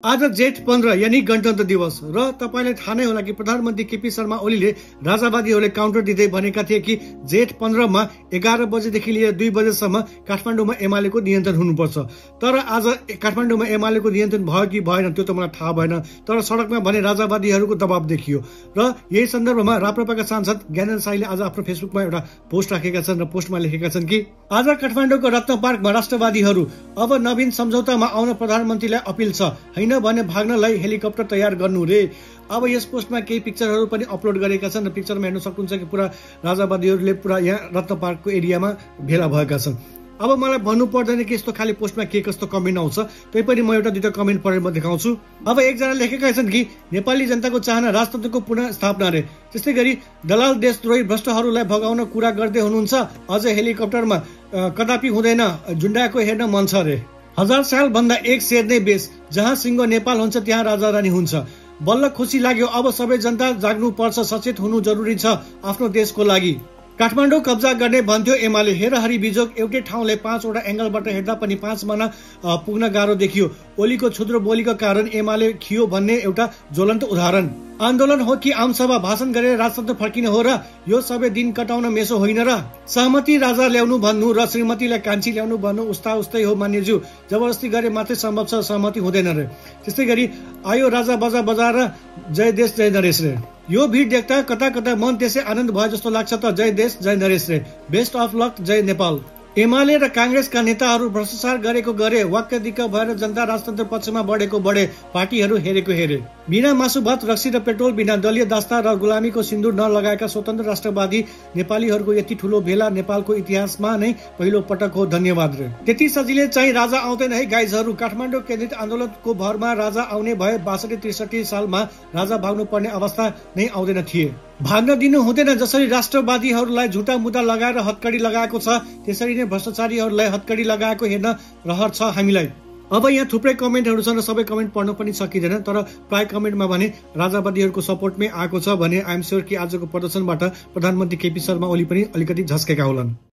आज जेठ 15 यानी गणतन्त्र दिवस र तपाईलाई थाहा नै होला कि प्रधानमन्त्री केपी शर्मा ओलीले राजावादीहरूले काउन्टर दिँदै भनेका थिए कि जेठ 15 मा 11 बजेदेखि लिएर 2 बजेसम्म काठमाडौँमा एमालेको नियन्त्रण हुनुपर्छ। तर आज काठमाडौँमा एमालेको नियन्त्रण भयो कि भएन त्यो त मलाई थाहा भएन, तर सडकमा भने राजावादीहरूको दबाव देखियो। र यही सन्दर्भमा राप्रपाका सांसद ज्ञानेन्द्र शाहीले आज आफ्नो फेसबुकमा एउटा पोस्ट राखेका छन् र पोस्टमा लेखेका छन् कि आज काठमाडौँको रत्न पार्कमा राष्ट्रवादीहरू अब नवीन सम्झौतामा आउन प्रधानमन्त्रीलाई अपिल छ, हैन भने भाग्नलाई हेलिकप्टर तयार गर्नु रे। अब यस पोस्टमा केही पिक्चरहरू पनि अपलोड गरेका छन् र पिक्चरमा हेर्न सक्नुहुन्छ कि पुरा राजावादीहरूले पुरा यहाँ रत्न पार्कको एरियामा भेला भएका छन्। अब मलाई भन्नु पर्दैन कि यस्तो खाली पोस्टमा के कस्तो कमेन्ट आउँछ, तैपनि म एउटा दुईटा कमेन्ट पढेर म देखाउँछु। अब एकजना लेखेका छन् कि नेपाली जनताको चाहना राजतन्त्रको पुनः स्थापना रे, त्यस्तै गरी दलाल देशद्रोही भ्रष्टहरूलाई भगाउन कुरा गर्दै हुनुहुन्छ, अझ हेलिकप्टरमा कदापि हुँदैन, झुन्डाको हेर्न मन छ रे। 1000 साल भन्दा एक शेर नै बेस, जहाँ सिंह नेपाल हुन्छ त्यहाँ राजा रानी हुन्छ। बल्ल खुसी लाग्यो, अब सबै जनता जाग्नु पर्छ, सचेत हुनु जरुरी छ आफ्नो देशको लागि। काठमाडौँ कब्जा गर्ने भन्थ्यो एमाले, हेर हरि बिजोग, एउटै ठाउँले 5 वटा एंगलबाट हेर्दा पनि 5 माना पुग्न गाह्रो देखियो। ओलीको क्षुद्र बोलीको कारण एमाले खियो भन्ने एउटा ज्वलन्त उदाहरण। आन्दोलन हो कि आमसभा, भाषण गरेर राजतन्त्र फर्किने हो र यो सबै दिन कटाउन मेसो होइन र। सहमति राजा ल्याउनु भन्नु र श्रीमतीलाई कान्छी ल्याउनु भन्नु उस्ता उस्तै हो मान्यज्यू, जबरजस्ती गरे मात्रै सम्भव छ, सहमति हुँदैन रे। त्यस्तै गरी आयो राजा बजा बजाएर जय देश जय नरेश रे। यो भिड देख्दा कता कता मन त्यसै आनन्द भयो जस्तो लाग्छ त। जय देश जय नरेश रे, बेस्ट अफ लक, जय नेपाल। एमाले र कांग्रेसका नेताहरू भ्रष्टाचार गरेको गरे, वाक्क दिक्क भएर जनता राजतन्त्र पक्षमा बढेको बढे, पार्टीहरू हेरेको हेरे। बिना मासु भात, रक्सी र पेट्रोल, बिना दलीय दास्ता र गुलामीको सिन्दुर नलगाएका स्वतन्त्र राष्ट्रवादी नेपालीहरूको यति ठूलो भेला नेपालको इतिहासमा नै पहिलो पटक हो। धन्यवाद रे। त्यति सजिलै चाहिँ राजा आउँदैन है गाइजहरू। काठमाडौँ केन्द्रित आन्दोलनको भरमा राजा आउने भए 62-63 सालमा राजा भाग्नु पर्ने अवस्था नै आउँदैन थिए। भाग्न दिनु हुँदैन। जसरी राष्ट्रवादीहरूलाई झुटा मुद्दा लगाएर हतकडी लगाएको छ, त्यसरी नै भ्रष्टाचारीहरूलाई हतकडी लगाएको हेर्न रहर छ हामीलाई। अब यहाँ थुप्रै कमेन्टहरू छन् र सबै कमेन्ट पढ्न पनि सकिँदैन, तर प्राय कमेन्टमा भने राजावादीहरूको सपोर्टमै आएको छ भने आइएम स्योर कि आजको प्रदर्शनबाट प्रधानमन्त्री केपी शर्मा ओली पनि अलिकति झस्केका होलान्।